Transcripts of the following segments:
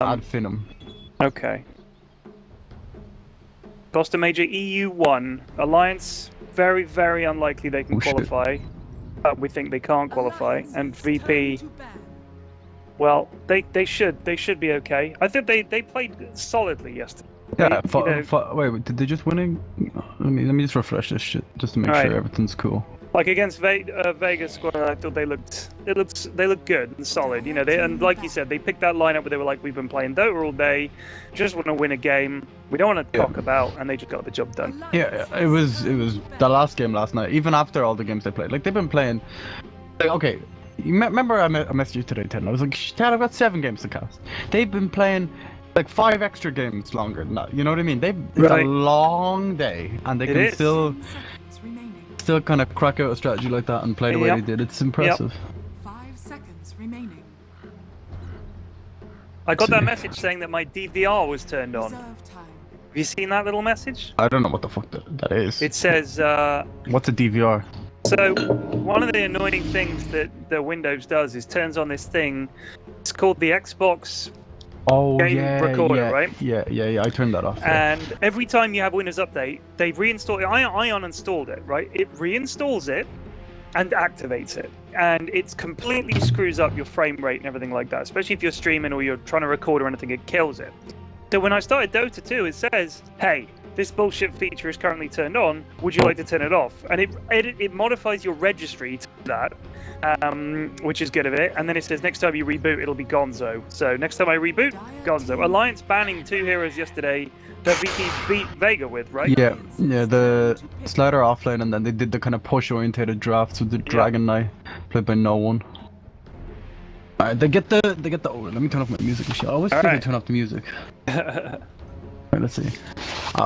Add Finham. Okay. Boston Major EU1. Alliance, very, very unlikely they can qualify. We think they can't qualify. And VP, well, they should be okay. I think they played solidly yesterday. Yeah, wait, did they just win? Let me just refresh this shit just to make sure everything's cool. Like against Vegas squad, I thought they looked good and solid. You know, and like you said, they picked that lineup where they were like, we've been playing Dota all day, just want to win a game. We don't want to talk about, and they just got the job done. Yeah, it was the last game last night. Even after all the games they played, like they've been playing. Like, okay, you remember I messaged you today, Ted. I was like, Ted, I've got 7 games to cast. They've been playing like 5 extra games longer than that. You know what I mean? It's a long day, and they can still kind of crack out a strategy like that and play the way they did. It's impressive. 5 seconds remaining. I got that message saying that my DVR was turned on. Have you seen that little message? I don't know what the fuck that is. It says what's a DVR? So one of the annoying things that Windows does is turns on this thing. It's called the Xbox game recorder, right? Yeah. I turned that off. And every time you have Windows Update, they reinstall it. I uninstalled it, right? It reinstalls it and activates it. And it completely screws up your frame rate and everything like that. Especially if you're streaming or you're trying to record or anything, it kills it. So when I started Dota 2, it says, hey, this bullshit feature is currently turned on. Would you like to turn it off? And it modifies your registry to that, which is good of it. And then it says next time you reboot, it'll be Gonzo. So next time I reboot, Gonzo. Alliance banning 2 heroes yesterday that VP beat Vega with, right? Yeah, the Slider offlane, and then they did the kind of push-oriented drafts with the Dragon Knight, played by no one. Alright, they get the. Oh, let me turn off my music and shit. I always forget to turn off the music. Alright, let's see.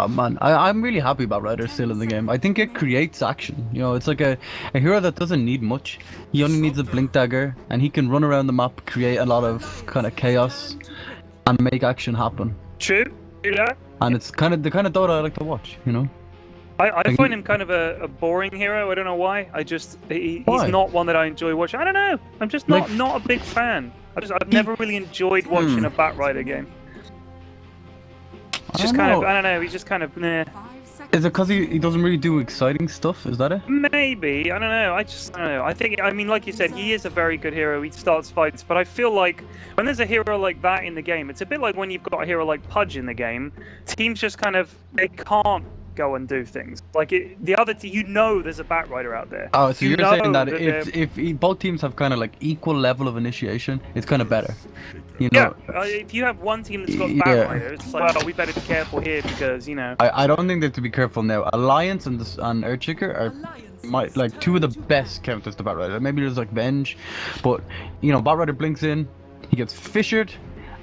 Man, I'm really happy about Ryder still in the game. I think it creates action. You know, it's like a hero that doesn't need much. He only needs a blink dagger, and he can run around the map, create a lot of kind of chaos, and make action happen. True. Yeah. And it's kind of the kind of Dota I like to watch. You know. I find him kind of a boring hero. I don't know why. He's not one that I enjoy watching. I don't know. I'm just not a big fan. I've never really enjoyed watching a Batrider game. It's just I don't know. He's just kind of meh. Is it because he doesn't really do exciting stuff? Is that it? Maybe. I don't know. I don't know. I mean, like you said, he is a very good hero. He starts fights, but I feel like when there's a hero like that in the game, it's a bit like when you've got a hero like Pudge in the game. Teams just kind of they can't go and do things. Like the other team, there's a Batrider out there. Oh, so you're saying that if both teams have kind of like equal level of initiation, it's kind of better. You know? Yeah, if you have one team that's got Batrider, it's like, well, we better be careful here because, you know. I don't think they have to be careful now. Alliance and Earthshaker are like 2 of the best counters to Batrider. Maybe there's like Venge, but you know, Batrider blinks in, he gets fissured,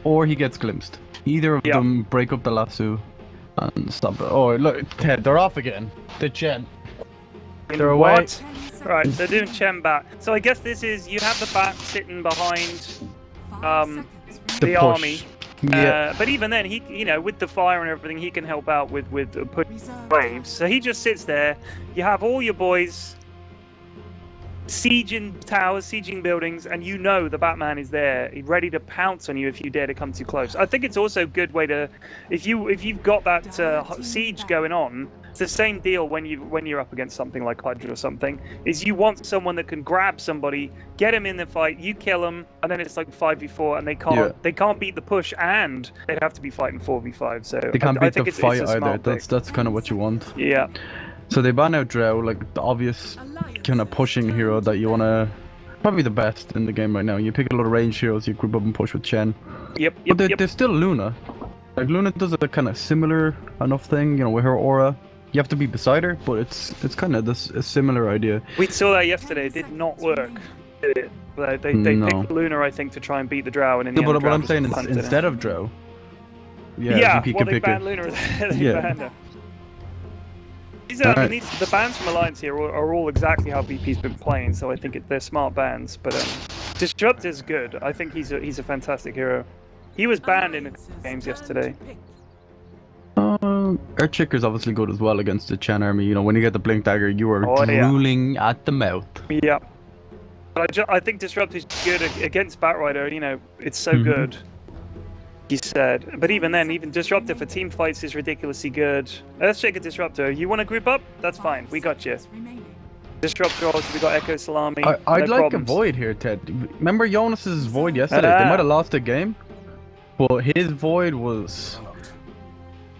or he gets glimpsed. Either of them break up the lasso and stop it. Oh look, Ted, they're off again. The Chen. They're away. What? Right, they're doing Chen bat. So I guess this is you have the bat sitting behind the army. Yeah. But even then, he, you know, with the fire and everything, he can help out with push waves. So he just sits there. You have all your boys sieging towers, sieging buildings, and you know the Batman is there, ready to pounce on you if you dare to come too close. I think it's also a good way to, if you've got that siege going on. It's the same deal when you're up against something like Hydra or something. Is you want someone that can grab somebody, get him in the fight, you kill them, and then it's like 5v4, and they can't beat the push, and they'd have to be fighting 4v5. So they can't beat the fight either. That's kind of what you want. Yeah. So they ban out Drow, like the obvious kind of pushing hero that you want to. Probably the best in the game right now. You pick a lot of ranged heroes, you group up and push with Chen. Yep. But there's still Luna. Like Luna does a kind of similar enough thing, you know, with her aura. You have to be beside her, but it's kind of a similar idea. We saw that yesterday. It did not work. Did it? They picked Luna, I think, to try and beat the Drow, and in the end, but what I'm saying is instead of Drow. VP can pick banned Luna. They banned her. The bans from Alliance here are all exactly how VP's been playing, so I think they're smart bans. But Disrupt is good. I think he's a fantastic hero. He was banned in the games yesterday. Earthshaker's obviously good as well against the Chen army. You know, when you get the blink dagger, you are drooling at the mouth. Yeah. But I think Disrupt is good against Batrider. You know, it's so good. He said, but even then, even Disruptor for team fights is ridiculously good. Let's check a Disruptor. You want to group up? That's fine. We got you. Disruptor also, we got Echo Salami. I'd no like problems. a Void here, Ted. Remember Jonas's Void yesterday? They might have lost the game, but his Void was...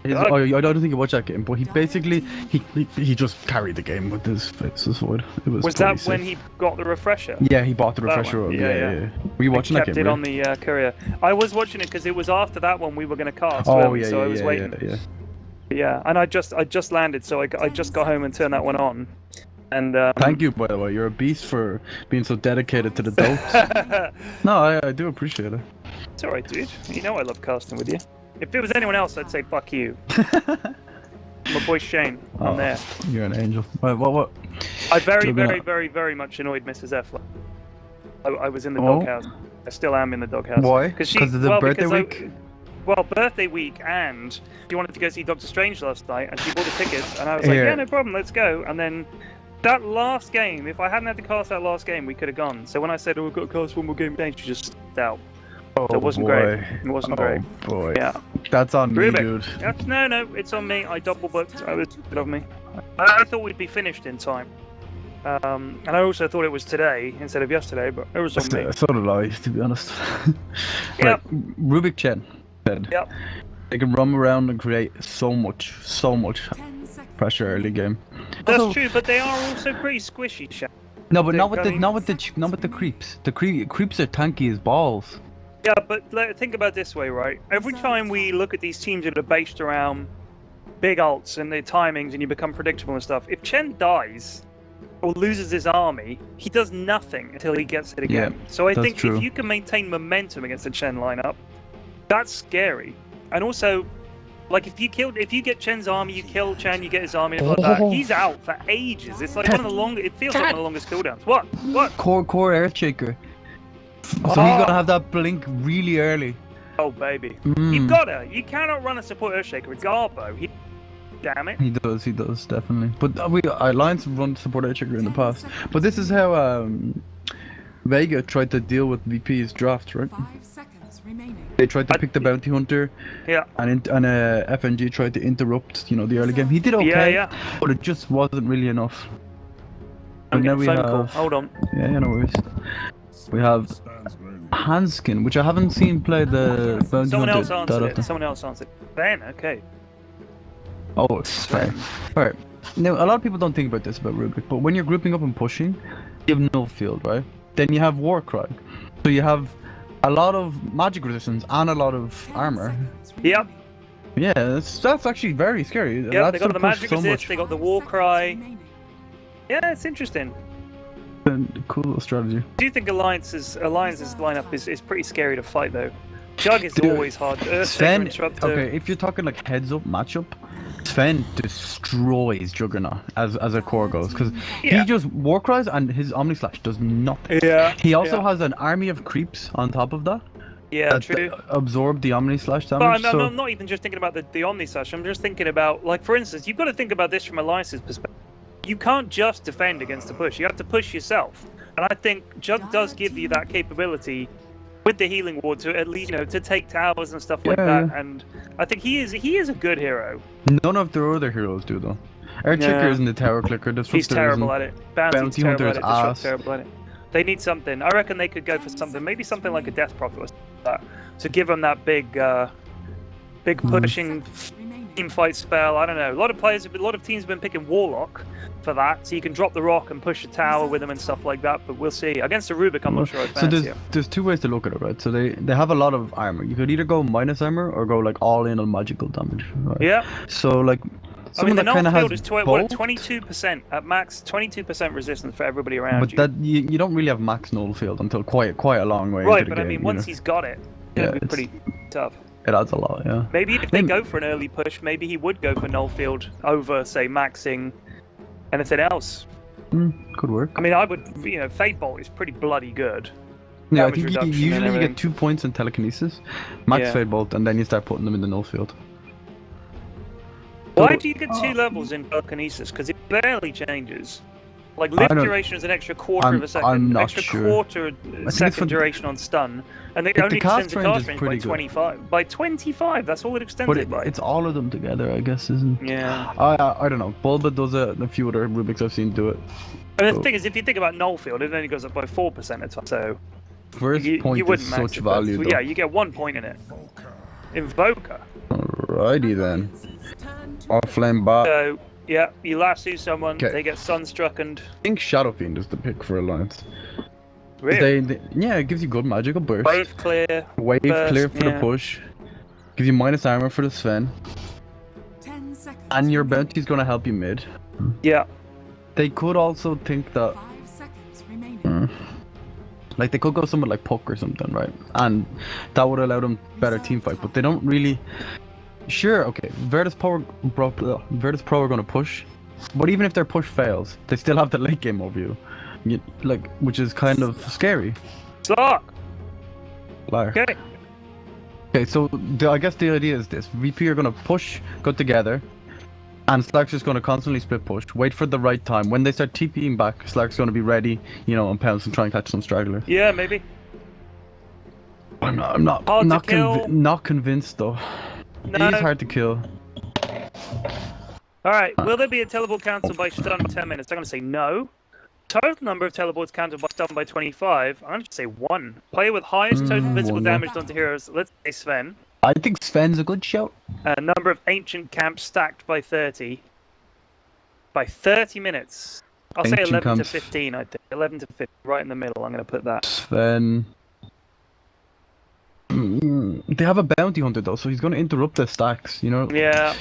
I don't think you watched that game, but he basically he just carried the game with his Void. It was that sick. when he got the refresher? Yeah, he bought the That refresher. one. Up. Yeah. Were you watching that game? Kept it on the courier. I was watching it because it was after that one we were going to cast. Oh yeah, so I was waiting. Yeah, and I just landed, so I just got home and turned that one on. And thank you, by the way. You're a beast for being so dedicated to the dopes. No, I do appreciate it. It's alright, dude. You know I love casting with you. If it was anyone else, I'd say fuck you. My boy Shane, I'm there. You're an angel. What? I very much annoyed Mrs. F. I was in the doghouse. I still am in the doghouse. Why? Because of the birthday week? Well, birthday week, and she wanted to go see Doctor Strange last night, and she bought the tickets, and I was like, yeah, no problem, let's go. And then that last game, if I hadn't had to cast that last game, we could have gone. So when I said, oh, we've got to cast one more game, she just stepped out. Oh, so it wasn't great. It wasn't great. Oh boy. Yeah. That's on me, dude. No, it's on me. I double booked. It was good of me. I thought we'd be finished in time. And I also thought it was today instead of yesterday, but it was on me. So did I, to be honest. Yep. Rubik Chen said they can roam around and create so much pressure early game. That's true, but they are also pretty squishy, Shan. No, but not with the creeps. The creeps are tanky as balls. Yeah, but think about it this way, right? Every time we look at these teams that are based around big ults and their timings and you become predictable and stuff, if Chen dies or loses his army, he does nothing until he gets it again. Yeah, so I think if you can maintain momentum against the Chen lineup, that's scary. And also, like if you get Chen's army, you kill Chen, you get his army, and like that, he's out for ages. It's like one of the longest. It feels like one of the longest cooldowns. What? Core Earthshaker. So he's gonna have that blink really early. Oh baby, you've gotta. You cannot run a support Earthshaker with Garbo. Damn it. He does definitely. But Alliance run support Earthshaker in the past. But this is how Vega tried to deal with VP's draft, right? 5 seconds remaining. They tried to pick the bounty hunter. Yeah. And FNG tried to interrupt, the early game. He did okay, but it just wasn't really enough. And now we have. Hold on. Yeah, no worries. We have Hanskin, which I haven't seen play the bounty hunter that often. Someone else answered. Ben, okay. Oh, it's fair. Alright. Now, a lot of people don't think about this about Rubik, but when you're grouping up and pushing, you have no field, right? Then you have Warcry. So you have a lot of magic resistance and a lot of armor. Yep. Yeah, that's actually very scary. Yeah, they got the magic resist, they got the Warcry. Yeah, it's interesting. Cool little strategy. Do you think Alliance's lineup is pretty scary to fight though? Jug is always hard. Sven, okay, if you're talking like heads up matchup, Sven destroys Juggernaut as a core goes because he just Warcries and his Omni Slash does nothing. Yeah. He also has an army of creeps on top of that. Yeah, true. Absorb the Omni Slash damage. But I'm not even just thinking about the Omni Slash. I'm just thinking about, like, for instance, you've got to think about this from Alliance's perspective. You can't just defend against the push. You have to push yourself. And I think Jug does give you that capability with the healing ward to at least, to take towers and stuff like that. And I think he is a good hero. None of their other heroes do though. Earthshaker isn't the tower clicker. He's terrible at it. Bounty's terrible at it. Ass. Terrible at it. They need something. I reckon they could go for something. Maybe something like a Death Prophet or something like that, to give them that big pushing team fight spell. I don't know. A lot of teams have been picking Warlock for that, so you can drop the rock and push a tower with them and stuff like that. But we'll see. Against the Rubik, I'm not sure. So there's two ways to look at it, right? So they have a lot of armor. You could either go minus armor or go like all in on magical damage. Right? Yeah. So like. I mean, the null field is 22% at max, 22% resistance for everybody around you. But that you don't really have max null field until quite a long way. Right, into the but game, I mean, once he's got it, it'll be pretty tough. It adds a lot, yeah. Maybe if they go for an early push, maybe he would go for null field over, say, maxing anything else. Could work. I mean, I would, Fate Bolt is pretty bloody good. Yeah, I think usually you get 2 points in telekinesis, max Fate Bolt, and then you start putting them in the null field. Why do you get 2 levels in telekinesis? Because it barely changes. Like, I live don't- duration is an extra quarter I'm- of a second. I'm not extra sure. quarter it's second for- duration on stun. And it the only cast extends the range cast is range by pretty good. 25. By 25, that's all it extends But it by. it's all of them together, I guess, isn't? Yeah. I don't know. Bulba does a few other Rubik's I've seen do it. And the So- thing is, if you think about Nullfield, it only goes up by 4% of time. So First you point wouldn't is max such it, but value, yeah, though. you get 1 point in it. Invoker. Alrighty then. Turn to Offlane bot. So yeah, you lasso someone, 'Kay. they get sunstruck, and I think Shadow Fiend is the pick for Alliance. really, Yeah, it gives you good magical burst. wave clear. Wave burst, clear for yeah. the push. Gives you minus armor for the Sven. 10 seconds. And your remaining. bounty's gonna help you mid. Yeah, They could also think that 5 seconds remaining. like they could go somewhere like Puck or something, right? And that would allow them better team fight, but they don't really. Sure, okay. Virtus.Pro are gonna push, but even if their push fails, they still have the late game over you. Like, which is kind of scary. Slark. Like, Okay. okay, so I guess the idea is this: VP are gonna push, go together, and Slack's just gonna constantly split push. Wait for the right time. When they start TPing back, Slack's gonna be ready, and pounce and try and catch some stragglers. Yeah, maybe. I'm Hard to not kill. not convinced though. No. He's hard to kill. All right. Will there be a teleport cancelled by stun in 10 minutes? I'm gonna say no. Total number of teleports cancelled by stun by 25. I'm gonna say 1. Player with highest total physical one, yeah. damage done to heroes. Let's say Sven. I think Sven's a good shout. Number of ancient camps stacked by 30. By 30 minutes. I'll say Ancient 11 camps. to 15. I think 11 to 15, right in the middle. I'm gonna put that. Sven. They have a bounty hunter though, so he's gonna interrupt their stacks. Yeah.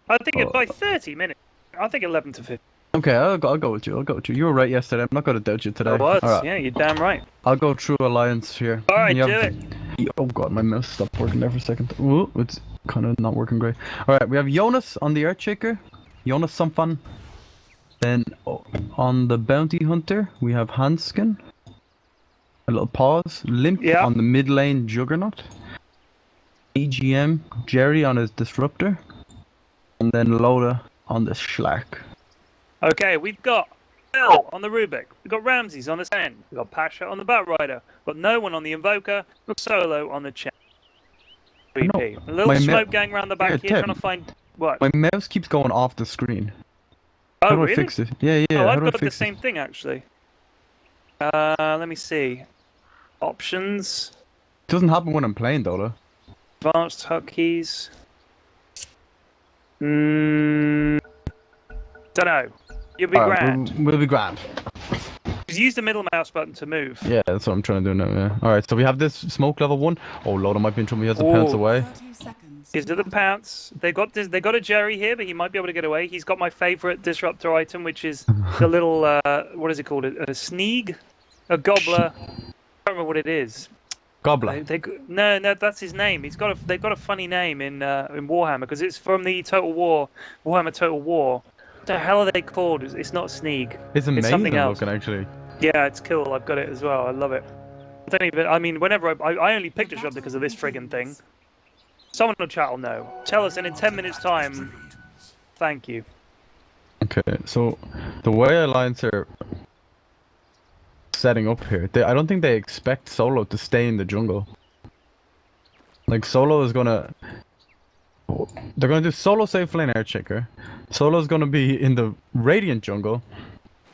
I think Oh. by 30 minutes. I think 11 to 15. Okay, I'll go with you. You were right yesterday. I'm not gonna doubt you today. I was. All right, Yeah, you're damn right. I'll go through Alliance here. All right, You do have- Oh god, my mouse stopped working there for a second. Ooh, it's kind of not working great. All right, we have Jonas on the Earthshaker. Jonas Samfan. Then on the Bounty Hunter, we have Hanskin. A little pause. Limp Yeah. on the mid lane Juggernaut. EGM, Jerry on his Disruptor. And then Loda on the Schlack. Okay, we've got Bill on the Rubik. We've got Ramses on the Sand. We've got Pasha on the Batrider. We've got no one on the Invoker. We've got Solo on the Chen. VP. A little my smoke gang around the back Here, here, Tim. trying to find what? My mouse keeps going off the screen. Oh, How do really? I fix it? Yeah. Oh, how I've do I got the fix same it? thing actually. Let me see. Options, It doesn't happen when I'm playing though. advanced hotkeys. Don't know. You'll be Alright, grand. we'll be grand. Just use the middle mouse button to move. Yeah, that's what I'm trying to do now, yeah. Alright, so we have this smoke level 1. Oh, Loda might be in trouble. He has to pounce Ooh. away. 30 seconds. Is it the pounce? They got this. They got a Jerry here, but he might be able to get away. He's got my favorite disruptor item, which is the little what is it called? A sneeg, a gobbler. I don't remember what it is. Gobbler. No, that's his name. They've got a funny name in Warhammer because it's from the Warhammer Total War. What the hell are they called? It's not sneeg. It's amazing something else. looking, actually. Yeah, it's cool. I've got it as well. I love it. I don't even. I mean, whenever I only picked disruptor because of this friggin' thing. Someone in the chat will know. Tell us, and in 10 minutes' time. Thank you. Okay, so the way Alliance are setting up here, I don't think they expect Solo to stay in the jungle. Like, Solo is gonna... They're gonna do Solo safe lane Earthshaker. Solo's gonna be in the Radiant jungle.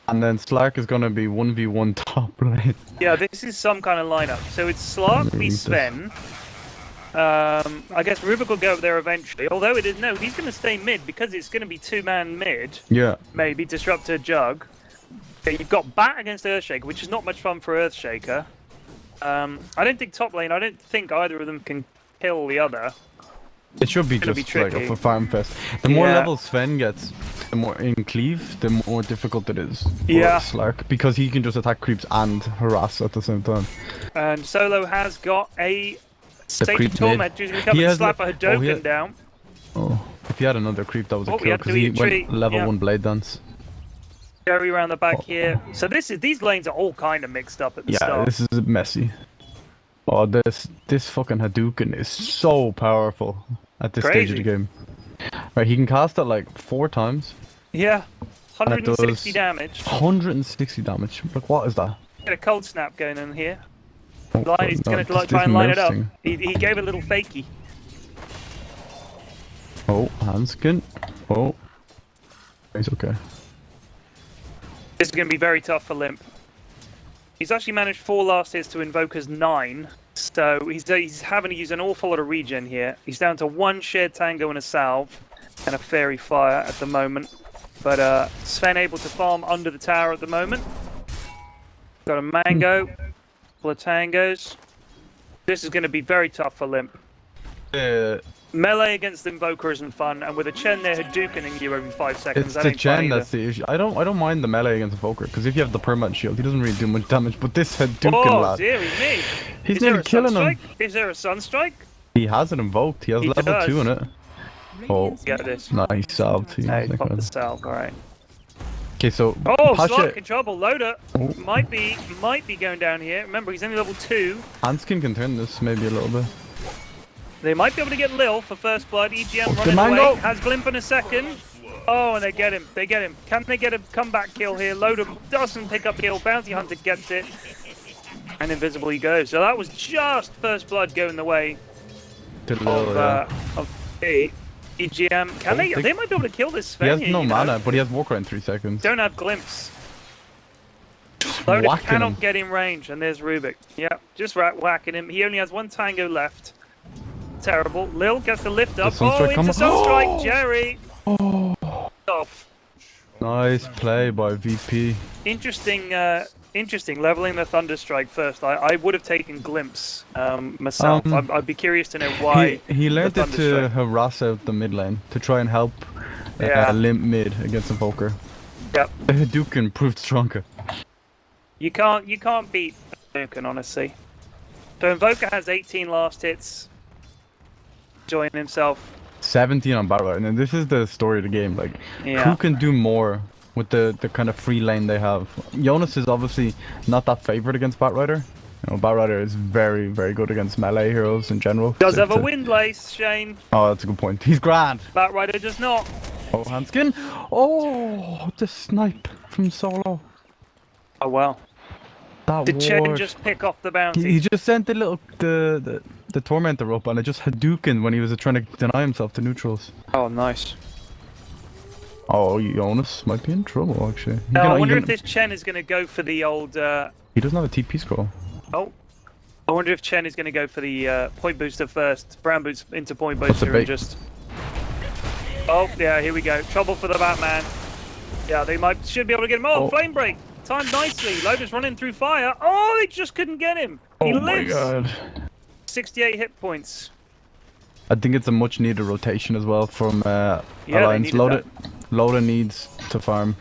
And then Slack is gonna be 1v1 top lane. Yeah, this is some kind of lineup. So it's Slark v Sven. I guess Rubik will go up there eventually. Although it is no, he's going to stay mid because it's going to be 2-man mid. Yeah. Maybe Disruptor Jug. Okay, you've got Bat against Earthshaker, which is not much fun for Earthshaker. I don't think top lane. I don't think either of them can kill the other. It should be Gonna be just like tricky. for farm fest. The more Yeah. levels Sven gets, the more in cleave, the more difficult it is. For Yeah. Slark, because he can just attack creeps and harass at the same time. And Solo has got a Sage creep of Torment. He's going to come He and has slap the- a he Hadoken had- down. Oh, if he had another creep, that was a Oh, he kill had to because he eat a went tree, level yeah. 1 blade dance. Jerry around the back here. So these lanes are all kind of mixed up at the Yeah, start. this is messy. Oh, this fucking Hadouken is so powerful at this stage of the Crazy. game. Right, he can cast it like 4 times. Yeah. 160 damage. 160 damage. Like, what is that? Get a cold snap going in here. Oh, He's no, going to this try and line it up. mouse thing. He gave a little fakey. Oh, handskin. Oh. He's okay. This is going to be very tough for Limp. He's actually managed 4 last hits to Invoker's 9. So he's having to use an awful lot of regen here. He's down to 1 shared tango and a salve. And a fairy fire at the moment. But Sven able to farm under the tower at the moment. Got a mango. Couple of tangos. This is going to be very tough for Limp. Melee against Invoker isn't fun, and with a Chen there Hadoukening you every 5 seconds, It's that the ain't fun Chen either. that's the issue. I don't mind the melee against Invoker, because if you have the permanent shield, he doesn't really do much damage. But this Hadouken Oh, lad, dearie me. he's Is there nearly a killing him. Sunstrike? Is there a Sunstrike? He has it invoked. He has He level does. 2 in it. Oh, Radiant's Get this. nice salve. Hey, pop the salve, alright. Okay, so Oh, Pasha, Slark in trouble. Loader Oh. might be going down here. Remember, he's only level 2. Hanskin can turn this maybe a little bit. They might be able to get Lil for first blood. EGM Oh, running the away. mango. Has Blimp in a second. Oh, and they get him. They get him. Can they get a comeback kill here? Loader doesn't pick up the kill. Bounty Hunter gets it. And invisible he goes. So that was just first blood going the way To the little, of the EGM. Can they? They might be able to kill this he Sven. has here, no you know. mana, but he has walk around 3 seconds. Don't have glimpse. Loader Whacking cannot him. get in range, and there's Rubik. Yep, just whacking him. He only has 1 tango left. Terrible. Lil gets the lift up. Sunstrike Oh, into coming. Sunstrike. Oh! Jerry. Oh, Off. nice play by VP. Interesting leveling the Thunderstrike first. I would have taken Glimpse myself. I'd be curious to know why. He learned the it to Thunderstrike. harass out the mid lane to try and help Yeah. Limp mid against Invoker. Yep. The Hadouken proved stronger. You can't beat Hadouken, honestly. So Invoker has 18 last hits. Enjoying himself. 17 on Battle Rider, and this is the story of the game. Like, Yeah. who can do more with the kind of free lane they have? Jonas is obviously not that favored against Bat Rider. You know, Bat Rider is very, very good against melee heroes in general. Does have a It's wind lace, Shane. Oh, that's a good point. He's grand. Bat Rider does not. Oh, Hanskin. Oh, the snipe from Solo. Oh well. That Did Chen ward. just pick off the bounty? He just sent the little the tormentor up, and it just Hadouken when he was trying to deny himself to neutrals. Oh, nice. Oh, Jonas might be in trouble actually. Now, I wonder if this Chen is going to go for the old. He doesn't have a TP scroll. Oh. I wonder if Chen is going to go for the point booster first. Brown boots into point That's a booster bait. and just. Oh, yeah, here we go. Trouble for the Batman. Yeah, they should be able to get him. Oh, Oh. flame break. Timed nicely. Loader's running through fire. Oh, they just couldn't get him. He Oh my lives. god. 68 hit points. I think it's a much needed rotation as well from they Alliance. needed Loda needs to farm.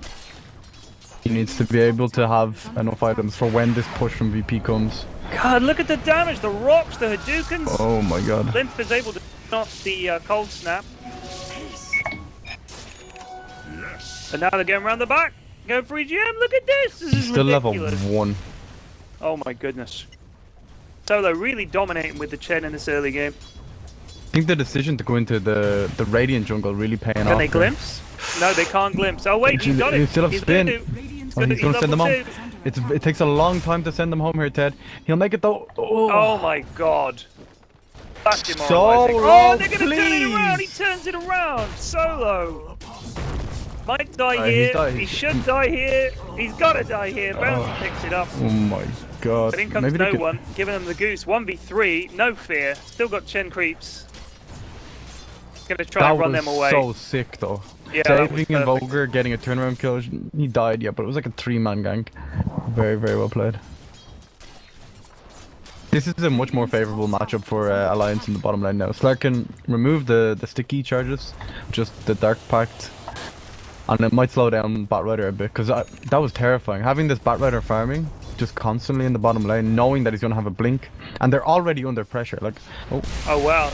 He needs to be able to have enough items for when this push from VP comes. God, look at the damage. The rocks, the Hadoukens. Oh my god. Limp is able to off the cold snap. And now they're going around the back. Going for EGM. Look at this. This is Still level ridiculous. 1. Oh my goodness. Solo really dominating with the Chen in this early game. I think the decision to go into the Radiant jungle really paying off. Can they here. glimpse? No, they can't glimpse. Oh wait, he got it. He still have He's spin. gonna do. Radiant's Oh, he's gonna send them level home. 2. It takes a long time to send them home here, Ted. He'll make it though. Oh my god. That's demoralizing. Solo, Oh, they're gonna turn it around. He please. turns it around. Solo. Might die He's here. died. He should die here. He's gotta die here. Bouncy picks it up. Oh my god. But in comes Maybe they no could- one, giving them the goose. 1v3, no fear. Still got Chen creeps. Gonna try That and run was them away. so sick though. Yeah, that was Saving perfect. Invoker, getting a turnaround kill. He died, yeah, but it was like a 3-man gank. Very, very well played. This is a much more favorable matchup for Alliance in the bottom lane now. Slark can remove the sticky charges, just the Dark Pact, and it might slow down Batrider a bit, because that was terrifying. Having this Batrider farming just constantly in the bottom lane, knowing that he's going to have a blink, and they're already under pressure. Like, Oh wow.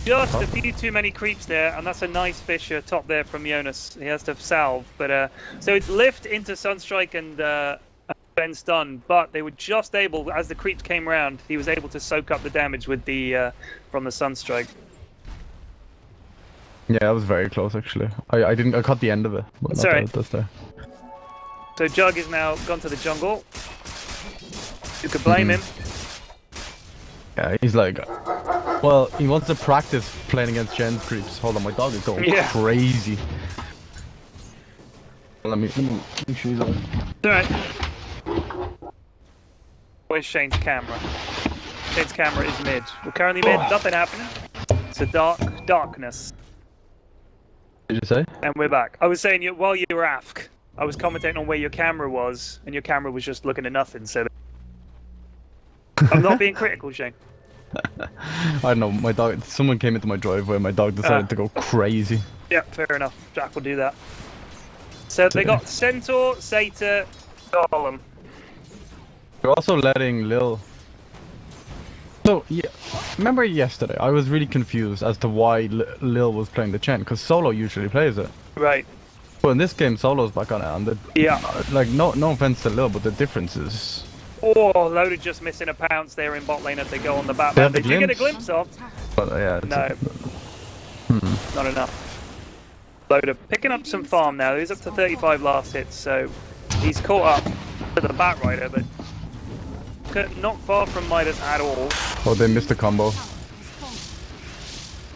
Just a few too many creeps there, and that's a nice Fisher top there from Jonas. He has to salve, but so it's lift into Sunstrike and Ben stun, but they were just able, as the creeps came around, he was able to soak up the damage with the from the Sunstrike. yeah, that was very close actually. I caught the end of it. But It's not alright. that's there. So Jug is now gone to the jungle. You could blame him. Yeah, he's like, well, he wants to practice playing against Gen's creeps. Hold on, my dog is going crazy. Let me make sure he's on. Alright. Where's Shane's camera? Shane's camera is mid. We're currently mid, nothing happening. It's a darkness. Did you say? And we're back. I was saying, while you were AFK, I was commentating on where your camera was, and your camera was just looking at nothing, so... I'm not being critical, Shane. I don't know, my dog, someone came into my driveway and my dog decided to go crazy. Yeah, fair enough. Jack will do that. So they got Centaur, Satyr, Golem. They're also letting Lil... So, yeah, remember yesterday, I was really confused as to why Lil was playing the Chen, because Solo usually plays it. Right. But in this game, Solo's back on it, and like, no offense to Lil, but the difference is... Oh, Loaded just missing a pounce there in bot lane as they go on the back. Did you get a glimpse of? But, yeah, no. Not enough. Loader picking up some farm now. He's up to 35 last hits, so he's caught up to the Batrider, but not far from Midas at all. Oh, they missed the combo.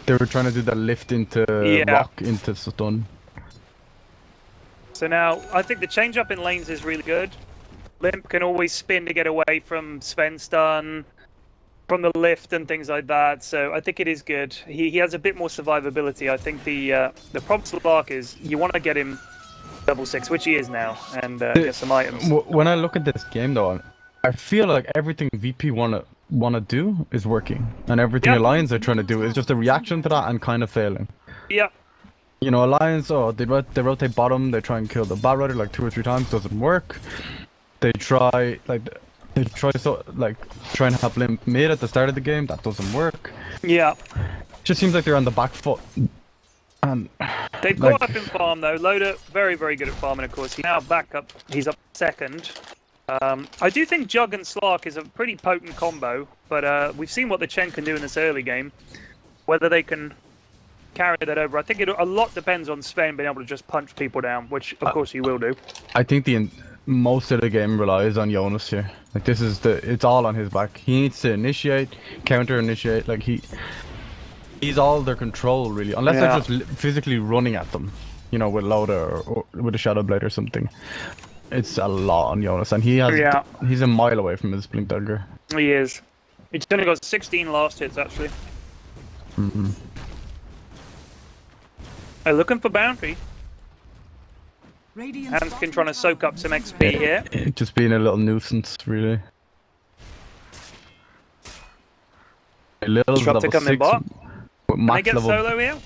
They were trying to do the lift into rock into stun. So now, I think the change up in lanes is really good. Limp can always spin to get away from Sven stun, from the lift and things like that, so I think it is good. He has a bit more survivability. I think the problem to Lark is you want to get him level 6, which he is now, and get some items. When I look at this game though, I feel like everything VP wanna do is working, and everything Alliance are trying to do is just a reaction to that and kind of failing. Yeah. You know, Alliance, they rotate bottom, they try and kill the Batrider like 2 or 3 times, doesn't work. They try try and help Limp mid at the start of the game, that doesn't work. Yeah. Just seems like they're on the back foot. And they've got up in farm though. Loader, very, very good at farming, of course. He's now back up, he's up second. I do think Jug and Slark is a pretty potent combo, but we've seen what the Chen can do in this early game. Whether they can carry that over, I think a lot depends on Sven being able to just punch people down, which of course he will do. I think most of the game relies on Jonas here. Like it's all on his back. He needs to initiate, counter initiate. Like he's all their control really, unless they're just physically running at them, you know, with Loader or with a Shadow Blade or something. It's a lot on Jonas, and he's a mile away from his Blink Dagger. He is. He's only got 16 last hits actually. They're looking for bounty. Hanskin trying to soak up some XP here. Just being a little nuisance, really. Drop to come in bot. Can they get level... solo here?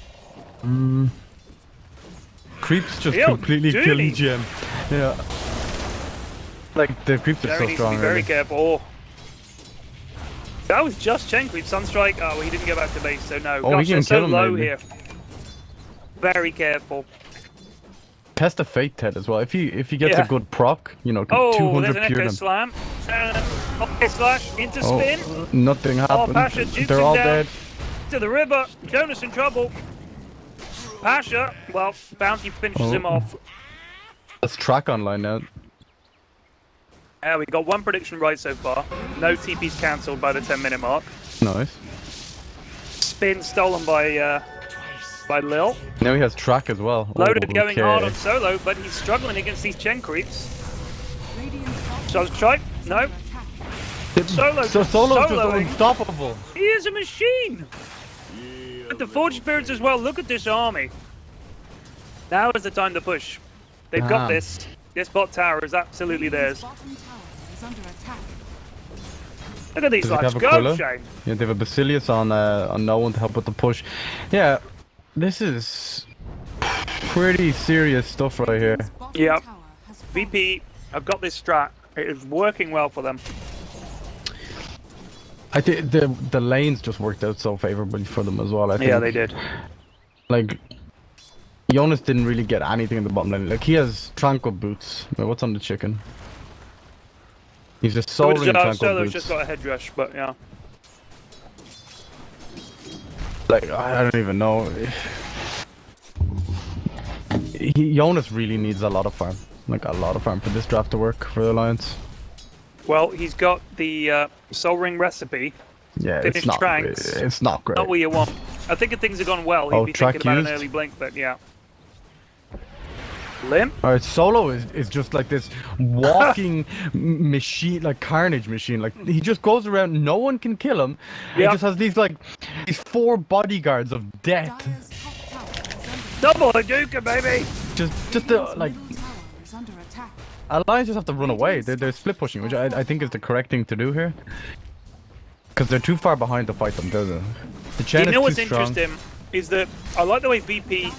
Creeps just completely killing Gem. Yeah. Like, the creeps are so strong. Be very careful. Oh. That was just Chen creep. Sunstrike. Oh, well, he didn't go back to base, so no. Oh, gosh, he can so kill him, low maybe. here. Very careful. Test the Fate Ted as well. If he gets a good proc, you know, 200 there's an pure Echo Slam. Slash into spin. Nothing happened. Pasha They're all dead. To the river. Jonas in trouble. Pasha, well, Bounty finishes him off. Let's track online now. Yeah, we got one prediction right so far. No TP's cancelled by the 10-minute mark. Nice. Spin stolen by Lil. Now he has track as well. Loaded going hard on solo, but he's struggling against these Chen creeps. Sunstrike, no. Solo's just unstoppable. He is a machine. With the Forge Spirits as well, look at this army. Now is the time to push. They've got this. This bot tower is absolutely theirs. Look at these lights. Go, Shane. Yeah, they have a Basilius on no one to help with the push. Yeah, this is pretty serious stuff right here. Yep. VP, I've got this strat. It is working well for them. I think the lanes just worked out so favorably for them as well. I think. Yeah, they did. Like, Jonas didn't really get anything in the bottom lane. Like, he has Tranquil Boots. Wait, what's on the chicken? He's just soloing Tranquil Solo's Boots. just got a head rush, but yeah. Like, I don't even know. Jonas really needs a lot of farm. Like a lot of farm for this draft to work for the Alliance. Well, he's got the Soul Ring recipe. Yeah, Finish it's not. Tranks. It's not great. Not what you want. I think if things have gone well, he'd Oh, be track thinking about used? an early blink, but yeah. Limp? Alright, Solo is just like this walking machine, like carnage machine. Like he just goes around, no one can kill him. He Yep. just has these 4 bodyguards of death. Dire's top tower is under Double Hadouken, baby! Just Radiant's like middle tower is under attack. Alliance just have to run away. They're split pushing, which I think is the correct thing to do here. Because they're too far behind to fight them. The Chen You know is what's too strong. interesting is that I like the way VP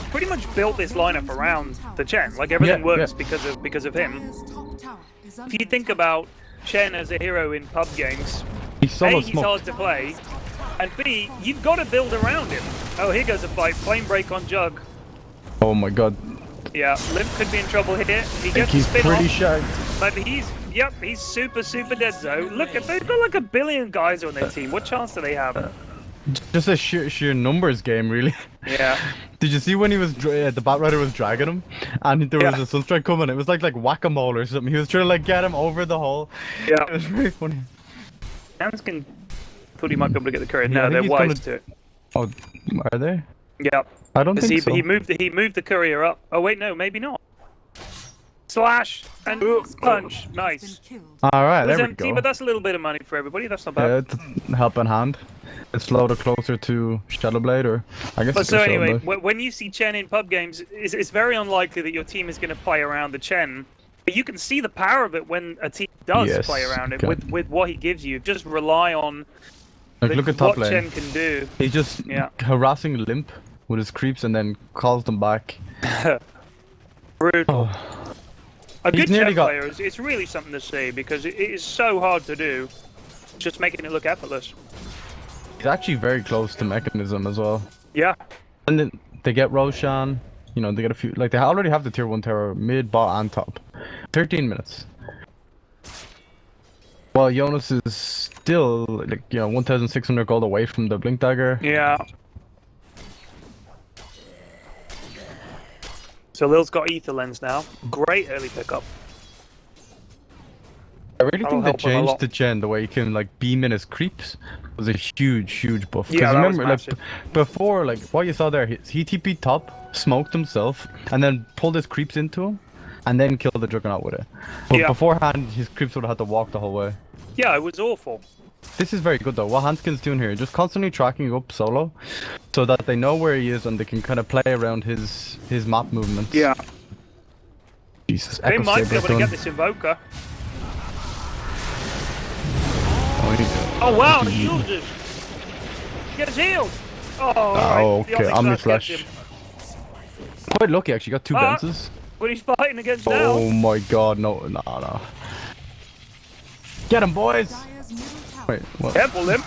pretty much built this lineup around the Chen. Like everything Yeah, works yeah. because of him. Dire's top tower is under If you think attack. about Chen as a hero in pub games, He's A, Solo he's smoked. hard to play, and B, you've got to build around him. Oh, here goes a fight. Flame break on Jug. Oh my god. Yeah, Limp could be in trouble here. He I think gets the he's spin pretty off, shagged. but he's super dead though. Look at they've got like a billion guys on their team. What chance do they have? Just a sheer numbers game, really. Yeah. Did you see when he was the Batrider was dragging him, and there was Yeah. a Sunstrike coming? It was like whack-a-mole or something. He was trying to get him over the hole. It Yeah. was very funny. Hanskin thought he might be able to get the courier. Yeah, I No, think they're he's wise gonna- to it. Oh, are they? Yeah. I don't 'Cause think so. he moved the courier up. Oh wait, no, maybe not. Slash and punch. Has Nice. been killed. All right, It was there we empty, go. but that's a little bit of money for everybody. That's not bad. Yeah, it's help in hand. It's slowed closer to Shadowblade, or I guess. But it's so just anyway, Shadowblade. when you see Chen in pub games, it's very unlikely that your team is going to play around the Chen. But you can see the power of it when a team does Yes, play around it okay. with what he gives you. Just rely on Like, look at top what lane. Chen can do. He's just Yeah. harassing Limp with his creeps and then calls them back. Brutal. Oh, A He's good nearly Chen got- player is it's really something to see because it is so hard to do. Just making it look effortless. he's actually very close to Mechanism as well. Yeah. And then they get Roshan. You know, they get a few. Like they already have the tier 1 terror mid, bot, and top. 13 minutes. Well, Jonas is still 1,600 gold away from the Blink Dagger. Yeah. So Lil's got Ether Lens now. Great early pickup. I really That'll think they help him a changed lot. the Chen the way you can beam in his creeps was a huge buff. 'Cause Yeah, that was remember, massive. before, what you saw there, he TP top, smoked himself, and then pulled his creeps into him, and then killed the Juggernaut with it. But Yeah. beforehand, his creeps would have had to walk the whole way. Yeah, it was awful. This is very good though. What Hanskin's doing here, just constantly tracking up Solo, so that they know where he is and they can kind of play around his map movements. Yeah. Jesus, They Echo might be Saber's able to done. get this Invoker. Oh, he- Oh wow, he uses. Gets healed. Oh, alright. okay, The Onyx Omni Slash Slash. gets him. Quite lucky actually, got 2 Ah. bounces. But he's fighting against Oh now. my god, no. Get him, boys! Dire's middle tower Wait, what? Careful, Limp.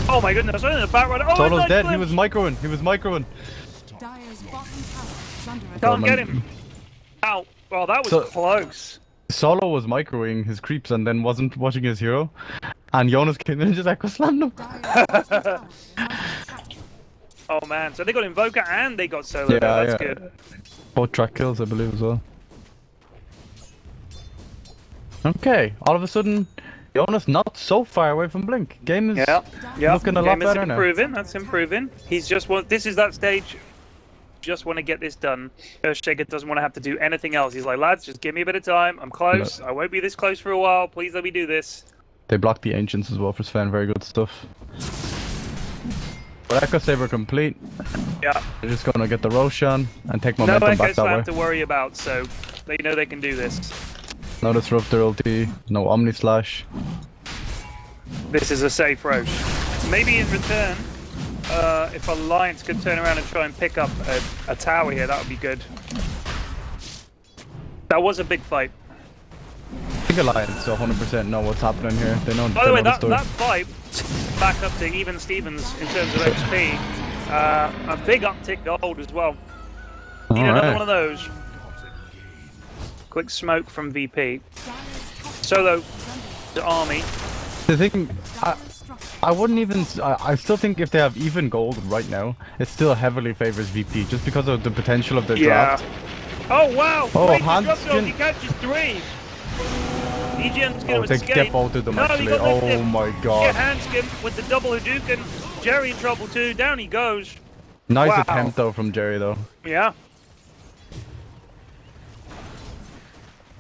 Oh my goodness, only the back runner. Oh, Solo's nice dead, flip. he was microing. Dire's bottom tower is under attack. Can't get man. him. Ow. Oh, that was So- close. Solo was microing his creeps and then wasn't watching his hero. And Jonas came in and just echo slammed him. Dire's bottom tower is under attack. Oh man, so they got Invoker and they got Solo. Yeah, there. That's yeah. good. Both track kills, I believe, as well. Okay, all of a sudden, Jonas not so far away from Blink. Game is Yeah. Yeah. looking a lot Game is better now. improving. That's improving. He's just this is that stage. Just want to get this done. Earthshaker doesn't want to have to do anything else. He's like, lads, just give me a bit of time. I'm close. I won't be this close for a while. Please let me do this. They blocked the Ancients as well for Sven, very good stuff. But Echo Saber complete. Yeah. They're just gonna get the Roshan and take No momentum Echo back that way. Slam to worry about, so they know they can do this. No Disruptor ulti, no Omni Slash. This is a safe Roche. Maybe in return, if Alliance could turn around and try and pick up a tower here, that would be good. That was a big fight. I think Alliance 100% know what's happening here. They know. By the way, know that story. fight back up to even Stevens in terms of XP. A big uptick gold as well. Need another Alright. one of those. Quick smoke from VP. Dire's top Solo tower is under attack. the army. The thing, Dire's structure I wouldn't even. I still think if they have even gold right now, it still heavily favors VP just because of the potential of their draft. Oh wow! Oh, Great Hans disruptor, can- he catches 3. EGM's Oh, gonna they escape. get both of them No, he actually. got Oh lifted. my Get god. Hanskin with the double Hadouken. Jerry in trouble too. Down he goes. Nice Wow. attempt though from Jerry though. Yeah.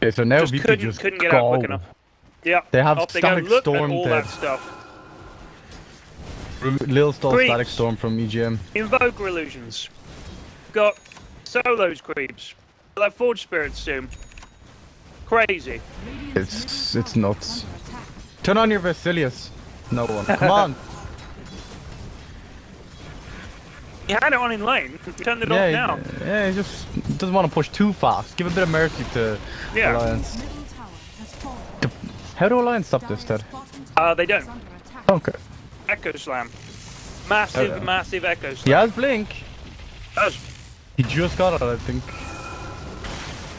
Okay, so now Just VP couldn't get out go. quick enough. Yeah. They have Off they go. Static Look Storm at all dead. that stuff. Lil stole Creeps. Static Storm from EGM. Invoker illusions. Got solos creeps. Like Forge Spirits soon. Crazy. It's nuts. Turn on your Vasilius. No one. Come on. He had it on in lane. He turned it off now. Yeah, he just doesn't want to push too fast. Give a bit of mercy to Yeah. Alliance. Middle tower has fallen. How do Alliance stop this, Ted? Dire's bottom tower They don't. is under attack. Okay. Echo Slam. Massive, Okay. massive Echo He Slam. has Blink. Does. He just got it, I think.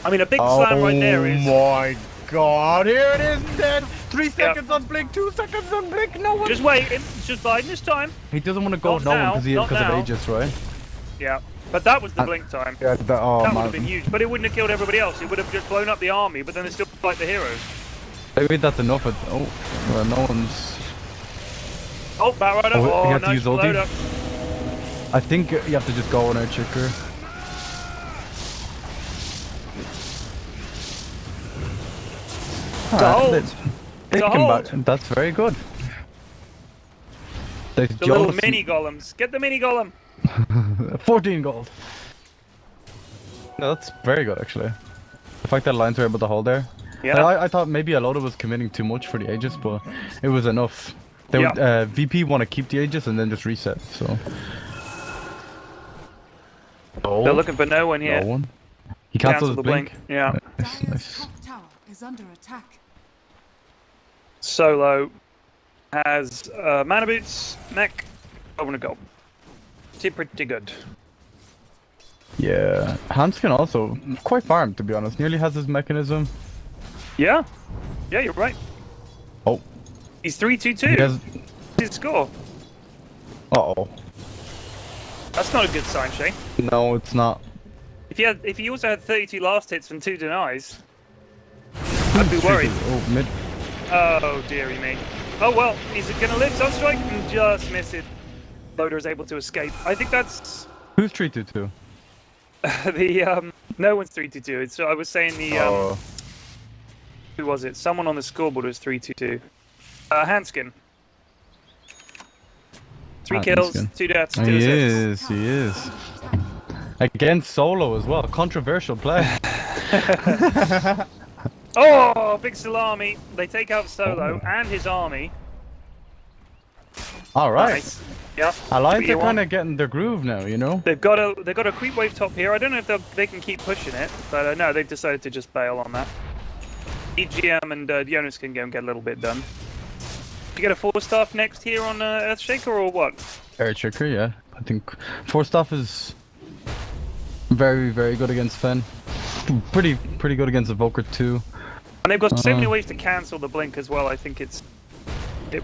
I mean, a big slam right there is. Oh my god, here it is then! 3 seconds on Blink, 2 seconds on Blink, no one! Just waiting. Just biding his time. He doesn't want to go Not no one now, because not of now. Aegis, right? Yeah. But that was the blink time. Yeah, oh That would man. have been huge. But it wouldn't have killed everybody else. It would have just blown up the army, but then they still fight the heroes. Maybe that's enough. Oh, well, no one's. Oh, Batrider. Oh, he Oh, had to nice use ulti? load up. I think you have to just go on our checker. hold. They It's a can hold. back. That's very good. There's The little Jonas- mini golems. Get the mini golem. 14 gold. No, that's very good actually. The fact that Lions were able to hold there. Yeah. I thought maybe Aloda was committing too much for the Aegis, but it was enough. They would, Yeah. VP want to keep the Aegis and then just reset, so. Oh, They're looking for no one no here. one. He cancels Cancel his the blink. Yeah. Nice, Dire's nice. top tower is under attack. Solo has mana boots, mech, over to go. Pretty good. Yeah, Hans can also quite farm to be honest. Nearly has his mechanism. Yeah. Yeah, you're right. Oh, He's 3-2-2. he has. His score. Uh oh. That's not a good sign, Shane. No, it's not. If he also had 32 last hits and 2 denies, I'd be worried. Oh, mid. Oh dearie me. Oh well, he's gonna live Sunstrike and just miss it. Loader is able to escape. I think that's Who's 3-2-2? the no one's 3-2-2. It's I was saying the Oh. who was it? Someone on the scoreboard was 3-2-2. Hanskin. 3 kills, Hanskin. 2 deaths, 2 He assists. is, he is. Against Solo as well. Controversial play. Oh, big salami. They take out Solo and his army. Alright. Nice. Yeah. Alliance are 3-1. kind of getting their groove now, you know? They've got a creep wave top here. I don't know if they can keep pushing it, but no, they've decided to just bail on that. EGM and Jonas can go and get a little bit done. You get a 4-staff next here on Earthshaker or what? Air Checker, yeah. I think 4-staff is very, very good against Fen. Pretty good against Evoker too. And they've got so many ways to cancel the blink as well. I think it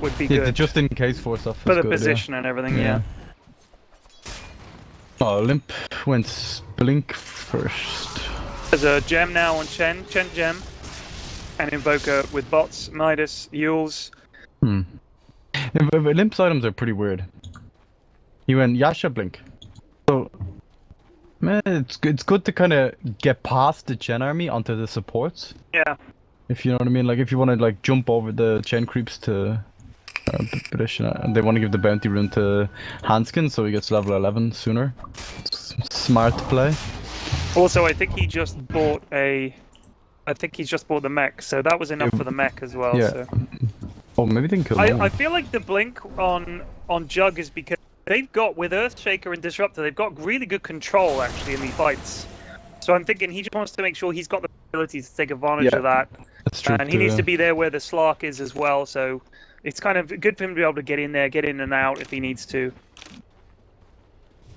would be Yeah, good just in case 4-staff for is the good, position and everything. Yeah. Oh, Limp went Blink first. There's a gem now on Chen gem, and Invoker with bots, Midas, Yules. But Limp's items are pretty weird. He went Yasha Blink. So, man, it's good to kind of get past the Chen army onto the supports. Yeah. If you know what I mean, like if you want to like jump over the Chen creeps to position, and they want to give the bounty rune to Hanskin so he gets level 11 sooner. It's smart play. Also, I think he just bought the mech, so that was enough for the mech as well. Yeah. So. Oh, maybe they can kill no I one. feel like the blink on Jug is because they've got, with Earthshaker and Disruptor, they've got really good control actually in these fights. So I'm thinking he just wants to make sure he's got the ability to take advantage of that. That's true. And he needs to be there where the Slark is as well, so it's kind of good for him to be able to get in there, get in and out if he needs to.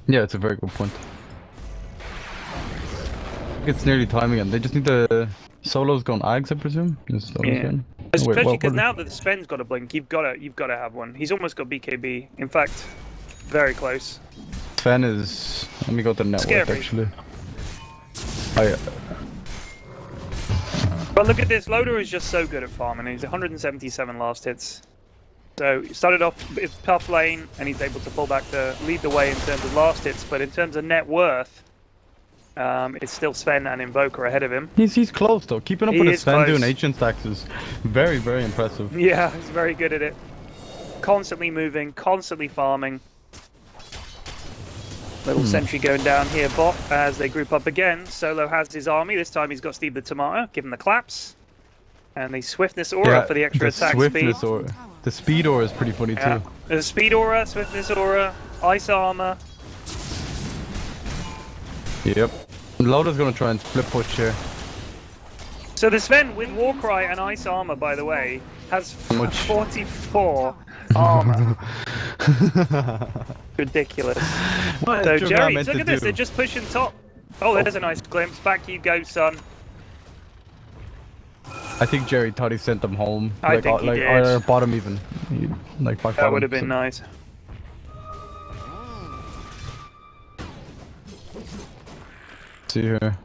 Yeah, it's a very good point. It's nearly time again. They just need the solos going Ags, I presume. Just solos Yeah. again. Especially because now that Sven's got a blink, you've got to have one. He's almost got BKB. In fact, very close. Sven is. Let me go to the network Scary. actually. But look at this. Loader is just so good at farming. He's 177 last hits. So he started off with tough lane, and he's able to pull back to lead the way in terms of last hits. But in terms of net worth, it's still Sven and Invoker ahead of him. He's close though. Keeping up He with is Sven close. doing ancient stacks is very, very impressive. Yeah, he's very good at it. Constantly moving, constantly farming. Little sentry going down here, bot, as they group up again. Solo has his army. This time he's got Steve the Tomato, give him the claps. And the Swiftness Aura for the extra attack swiftness speed. Aura. The speed aura is pretty funny Yeah. too. There's a Speed Aura, Swiftness Aura, Ice Armor. Yep. Loda's gonna try and flip push here. So the Sven with Warcry and Ice Armor, by the way, has much? 44 armor. Ridiculous. What So is Juggernaut Jerry, meant look to at this, do? they're just pushing top. Oh, there's a nice glimpse. Back you go, son. I think Jerry thought he sent them home. I think he did. Or bottom even. Like back That bottom, would have been so- nice. See here.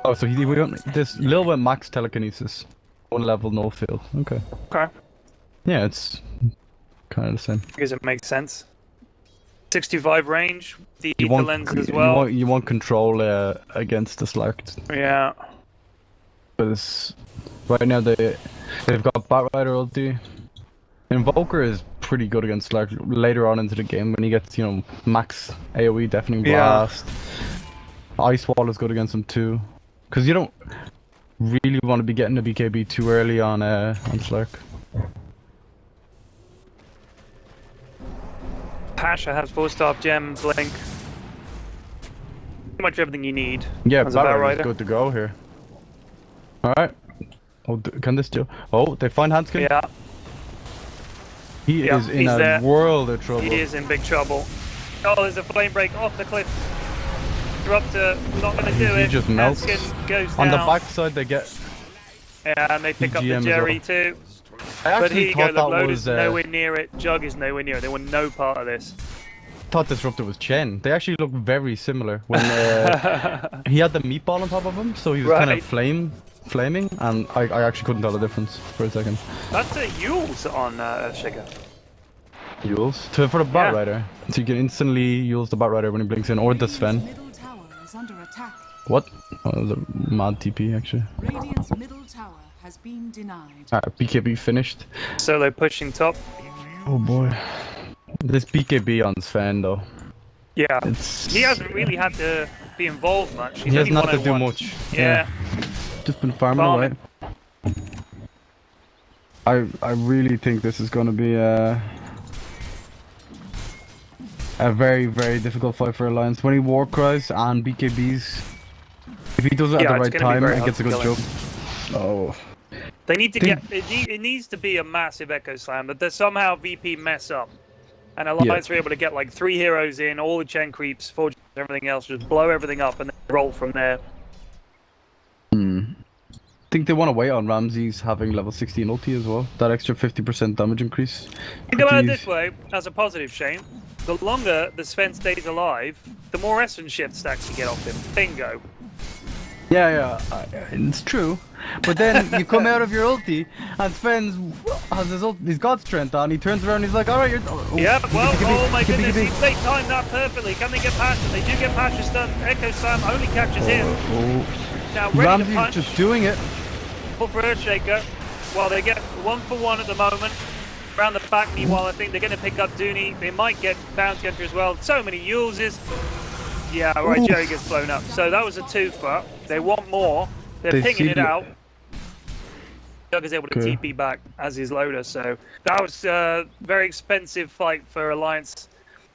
Oh, so we got this little bit max telekinesis. One level, no field. Okay. Okay. Yeah, it's kind of the same. Because it makes sense. 65 range, the You ether want, lens as well. you want control against the Slark. Yeah. Because right now they've got Batrider ulti. Invoker is pretty good against Slark later on into the game when he gets, you know, max AoE deafening blast. Ice Wall is good against him too. Because you don't really want to be getting a BKB too early on Slark. Pasha has 4-star gem, blink. Pretty much everything you need. Yeah, as a Batrider. Batrider is good to go here. Alright. Oh, can this do? Oh, they find Hanskin? Yeah, He yeah, is in he's a there. world of trouble. he is in big trouble. Oh, there's a flame break off the cliff. Disruptor, not going to do He it. just melts. Hanskin goes On the down. backside they get... Yeah, and they pick up the GM as Jerry well. too. I But actually here you go, thought look, that Load was... is nowhere near it, Jug is nowhere near it. They want no part of this. thought Disruptor was Chen. They actually look very similar. When he had the meatball on top of him, so he was kind Right. of flaming, and I actually couldn't tell the difference for a second. That's a Yules on Sugar. Yules for the Batrider, so you can instantly use the Batrider when he blinks in, or the Sven. Middle tower is under attack. What? Oh, that was a mad TP actually. Radiant's middle tower has been denied. Alright, BKB finished. Solo pushing top. Oh boy. This BKB on Sven though. Yeah. It's... He hasn't really had to be involved much. He's He has only not to do 101. much. Yeah. Just been farming away. I really think this is gonna be a very, very difficult fight for Alliance. When he war cries and BKBs, if he does it Yeah, at the it's right gonna be time very and hard gets a to good kill jump. Oh. They need to get. It needs to be a massive Echo Slam that they somehow VP mess up. And Alliance are able to get like 3 heroes in, all the Chen creeps, 4 everything else, just blow everything up and then roll from there. I think they want to wait on Ramsey's having level 16 ulti as well. That extra 50% damage increase. Think about it Pretty this way, as a positive, Shane. The longer the Sven stays alive, the more Essence shift stacks you get off him. Bingo. Yeah, it's true. But then you come out of your ulti, and Sven has his God Strength on. He turns around, and he's like, "All right, you're." Oh, Yeah, well, oh my goodness, BKB. they timed that perfectly. Can they get past it? They do get past the stun. Echo Slam only catches him. Oh, Now ready to Ramsey's punch. just doing it. Pull for Earthshaker. Well, they get 1 for 1 at the moment. Around the back, meanwhile, I think they're going to pick up Dooney. They might get Bounty Hunter as well. So many Yuleses. Yeah, right, Jerry gets blown up. So that was a 2-for. They want more. They're They pinging see it the- out. Doug is able to Okay. TP back as his loader. So that was a very expensive fight for Alliance.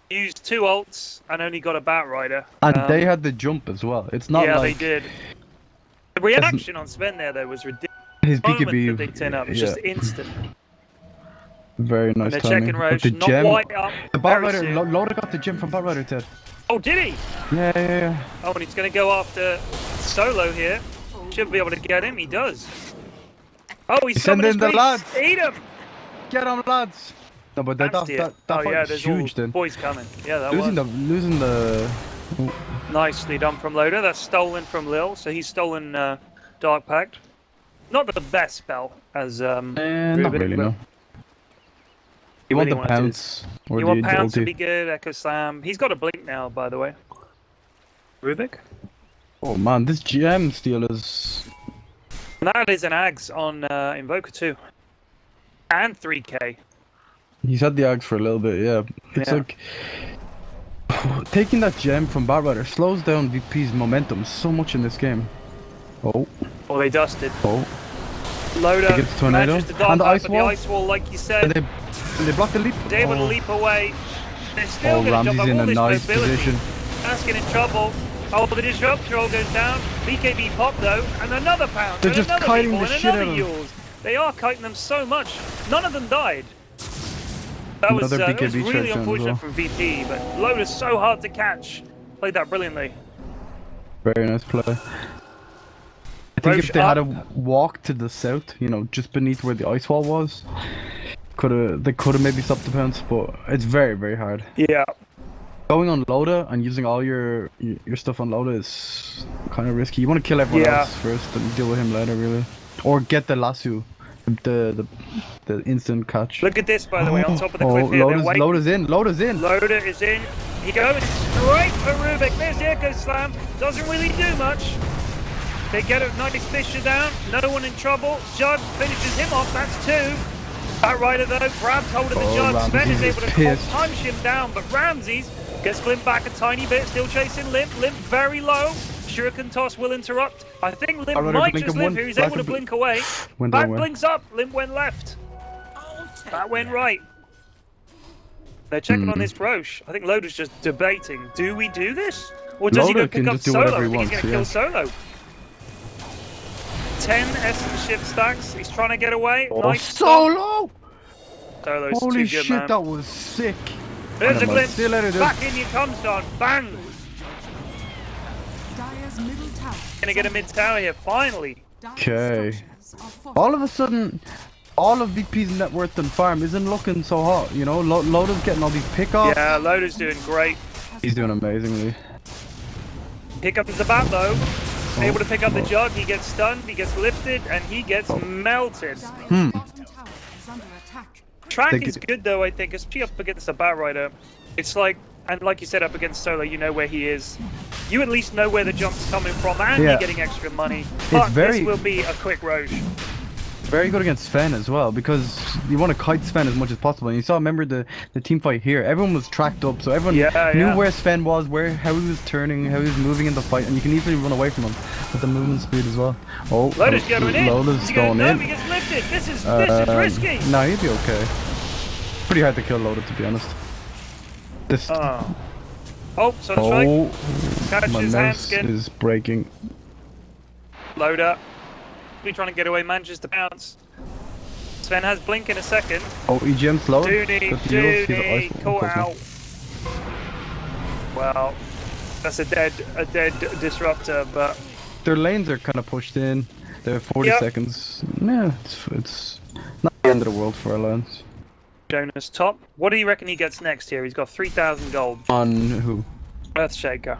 Used 2 ults and only got a Batrider. And they had the jump as well. It's not yeah, like they did. The reaction on Sven there, though, was ridiculous. his The moment BKB. that they turn up, it's yeah, just instant. very nice They're timing. checking But Roche, the not gem, white up. the very Batrider, soon. Loda got the gem from Batrider, Ted. Oh, did he? Yeah. Oh, and he's going to go after Solo here. Should be able to get him. He does. Oh, he's Send summoned his in the creeps. lads. Eat him! Get him, lads. No, but that Oh fight yeah, was there's huge all then. boys coming. Yeah, that Losing was. losing the. Nicely done from Loader. That's stolen from Lil, so he's stolen Dark Pact. Not the best spell as not Rubik, really, but no. You want really the pounce or you the want Pounce to ulti. be good, Echo Slam. He's got a blink now, by the way. Rubik? Oh man, this gem steal is. That is an Ags on Invoker too. And 3k. He's had the axe for a little bit, yeah. It's Yeah. like taking that gem from Batrider slows down VP's momentum so much in this game. Oh, Or they dusted. oh. Loader He gets tornado. manages to dart And the out, ice but wall. the ice wall, like you And said, they block the leap. is able to Oh. leap away. They're still Oh, going to jump Ramsey's up in all a this nice mobility. position. Asking in trouble. Oh, the disrupt troll goes down. BKB pop though, and another pound. They're and just another kiting people, the and shit another out of them. Yules. They are kiting them so much. None of them died. That was Another it was BKB really check down as unfortunate well. from VP, but Loader's so hard to catch. Played that brilliantly. Very nice play. I think Roche if they had up. a walk to the south, you know, just beneath where the ice wall was, they could have maybe stopped the pounce, but it's very, very hard. Yeah. Going on Loda and using all your stuff on Loda is kind of risky. You want to kill everyone Yeah. else first and deal with him later, really. Or get the lasso, the instant catch. Look at this, by the way, on top of the cliff here. They're waiting. Loda's in. Loda's in. Loader is in. He goes straight for Rubik. There's the Echo Slam. Doesn't really do much. They get a nice Fisher down. No one in trouble. Judd finishes him off. That's two. Batrider though grabs hold of the Oh, Judd. Sven Ramses is able is to pissed. punch him down, but Ramses gets Limp back a tiny bit. Still chasing Limp. Limp very low. Shuriken toss will interrupt. I think Limp Batrider might blink just him live one, here. He's back able to and blink away. Went Back that way. blinks up. Limp went left. That went right. They're checking on this Roche. I think Loader's just debating. Do we do this? Or does he Loader go pick can up just do Solo? whatever I he think he's wants, going to kill Solo. 10 essence shift stacks. He's trying to get away. Oh, Nice stop. Solo! Solo's Holy too good, shit, man. that was sick. There's a Never mind. glimpse. See you later, dude. Back in you comes, Don. Bang! Dire's middle tower. Gonna get a mid tower here, finally. Dire's Okay. structures are fortified. All of a sudden, all of VP's net worth and farm isn't looking so hot, you know? Loda's getting all these pickoffs. Yeah, Loader's doing great. He's doing amazingly. Here comes the bat though. Able to pick up the Oh. jug. He gets stunned, he gets lifted, and he gets melted. Dire's bottom tower is under attack. Track They is could- good though, I think, especially up against a Batrider. It's like, and like you said, up against Solo, you know where he is. You at least know where the jump's coming from, and Yeah. you're getting extra money. But very- this will be a quick Roche. Very good against Sven as well, because you want to kite Sven as much as possible. And you saw, remember the team fight here, everyone was tracked up, so everyone knew Yeah. where Sven was, how he was turning, how he was moving in the fight, and you can easily run away from him with the movement speed as well. Oh, Loader's going in. Loda's He's going no, in. he gets lifted. This is risky. No, he'd be okay. Pretty hard to kill Loda, to be honest. This. Oh, Sunstrike. Oh, Catches my his mouse handskin. is breaking. Loader. Be trying to get away, manages to bounce. Sven has blink in a second. Oh, EGM slow. Dooney, Got the heals, he's Dooney, ice- caught okay. out. Well, that's a dead disruptor, but Their lanes are kind of pushed in. They're 40 Yep. seconds. Yeah, it's not the end of the world for our lanes. Jonas top. What do you reckon he gets next here? He's got 3,000 gold. On who? Earthshaker.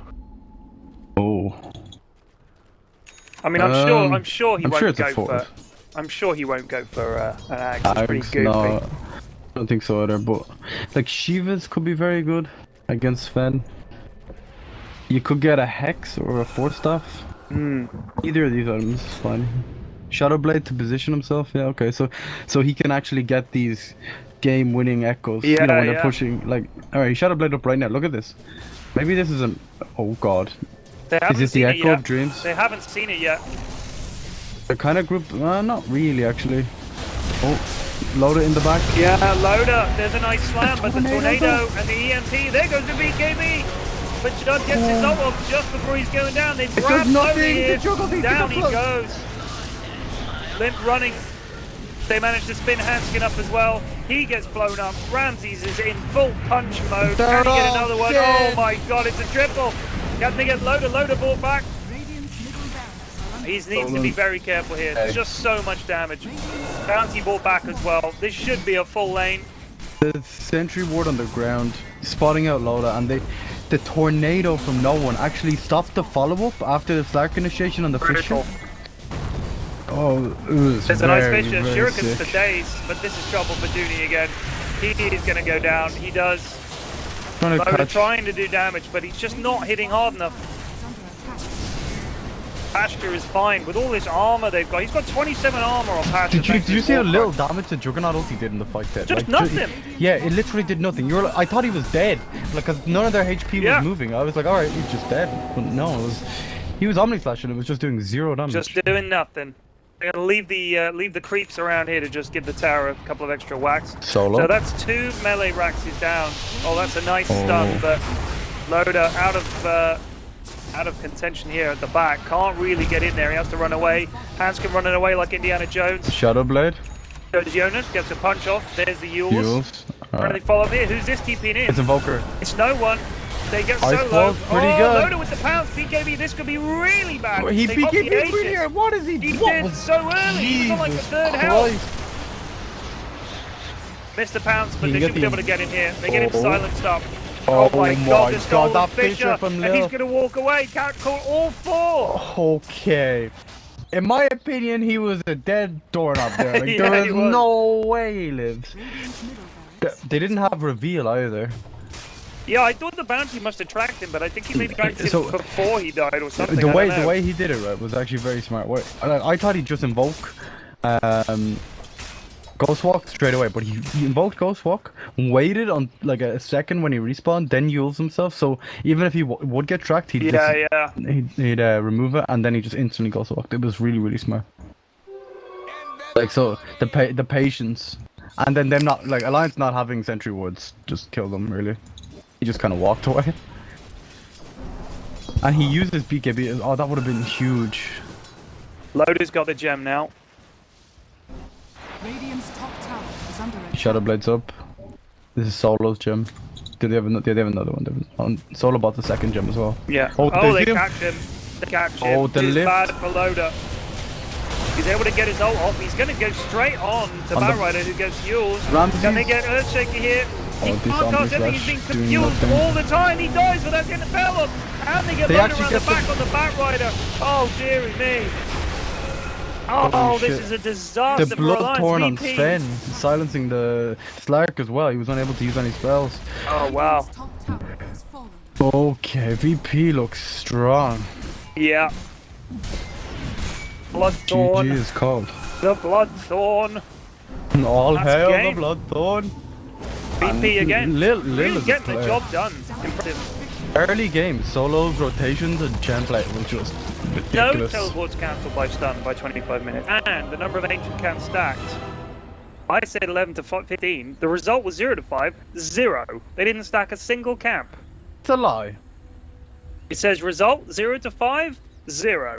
Oh. I mean, I'm sure he I'm sure won't it's a go for. fourth. I'm sure he won't go for an axe. It's pretty Ags, goofy. no, I don't think so either. But like Shivas could be very good against Sven. You could get a Hex or a Force Staff. Hmm. Either of these items is fine. Shadowblade to position himself. Yeah, okay. So he can actually get these game-winning echoes. You know, Yeah, when they're yeah. pushing. Like, all right, Shadowblade up right now. Look at this. Maybe this isn't. Oh God. They haven't Is this the seen it Echo yet. of Dreams? They haven't seen it yet. They're kind of grouped. Not really, actually. Oh, Loda in the back. Yeah, Loader. There's a nice slam, but the tornado. tornado and the EMP. There goes the BKB. But Judd gets his ult off just before he's going down. They grab does Loader nothing. here. The juggle beats Down the he float. goes. Limp running. They manage to spin Hanskin up as well. He gets blown up. Ramses is in full punch mode. They're Can he get all another one? dead. Oh my god, it's a triple. Can they get Loader? Loader brought back. Radiant's middle barracks are He needs to be very careful here. There's just so much damage. Bounty brought back as well. This should be a full lane. The sentry ward on the ground, spotting out Lola, and the tornado from no one actually stopped the follow-up after the Slark initiation on the Fisher. Oh, it was There's a nice very, Fisher. very Shurikens sick. for days, but this is trouble for Dooney again. He is going to go down. He does. Trying to Loda catch. trying to do damage, but he's just not hitting hard enough. Is under attack. Pasture is fine with all this armor they've got. He's got 27 armor on Pasture. Did you see how little damage the Juggernaut ulti did in the fight there? Just nothing. Yeah, it literally did nothing. You were like, I thought he was dead, like, cause none of their HP Yeah. was moving. I was like, all right, he's just dead. But no, he was Omni Flash and it was just doing 0 damage. Just doing nothing. They're gonna leave the creeps around here to just give the tower a couple of extra whacks. Solo. So that's 2 melee racks is down. Oh, that's a nice stun, but Loda out of contention here at the back. Can't really get in there. He has to run away. Hanscom running away like Indiana Jones. Shadow Blade. Goes Jonas, gets a punch off. There's the Yules. Heals. Trying to follow up here. Who's this TPing in? It's Invoker. It's no one. They get Ice solo. Ball's pretty good. Loda with the pounce. BKB, this could be really bad. He They BKB obviate right it. here. What is he? He What did was so early. He's on like the Jesus 3rd health. Christ. Missed the pounce, but You they get should be the- able to get in here. They get him Oh. silenced up. Oh my my god, this God, goal that is Fisher, Fisher from and he's Lil. gonna walk away. Can't call all 4. Okay. In my opinion, he was a dead doorknob there. Like, Yeah, there he is was. no way he lives. Radiant's middle barracks. They didn't have reveal either. Yeah, I thought the bounty must attract him, but I think he maybe backed him So- before he died or something. The I way don't know. the way he did it right was actually very smart. I thought he'd just invoke Ghost Walk straight away, but he invoked Ghost Walk, waited on like a second when he respawned, then Yules himself. So even if he would get tracked, he'd remove it, and then he just instantly Ghost Walked. It was really smart. Like, so the patience, and then them not like Alliance not having sentry wards just killed them really. He just kind of walked away. And he used his BKB. Oh, that would have been huge. Loda's got the gem now. Radiant's top tower is under attack. Shadow Blades up. This is Solo's gem. Did they have another one? Solo bought the second gem as well. Yeah. Oh, They see him? catch him. They catch him. Oh, the It's lift. bad for Loda. He's able to get his ult off. He's going to go straight on to On the- Batrider, who gets Yules. Ramses. Can they get Earthshaker here? He Oh, this can't Omni cast anything. He's Flash being doing confused nothing. all the time. He dies without getting a spell up. And they get They Loda actually around the get the- back on the Batrider. Oh, dearie me. Oh, Holy this shit. is a disaster The for blood Alliance torn on VP. Sven, silencing the Slark as well. He was unable to use any spells. Oh, wow. Radiant's top tower has fallen. Okay, VP looks strong. Yeah. Bloodthorn. GG is called. The Bloodthorn. All That's hail game. the Bloodthorn. VP again. Lil Really is a getting the player. job done. Impressive. Early game, solos, rotations, and gem play was just No ridiculous. teleports cancelled by stun by 25 minutes. And the number of ancient cans stacked. I said 11 to 15. The result was 0 to 5. 0. They didn't stack a single camp. It's a lie. It says result 0 to 5, 0.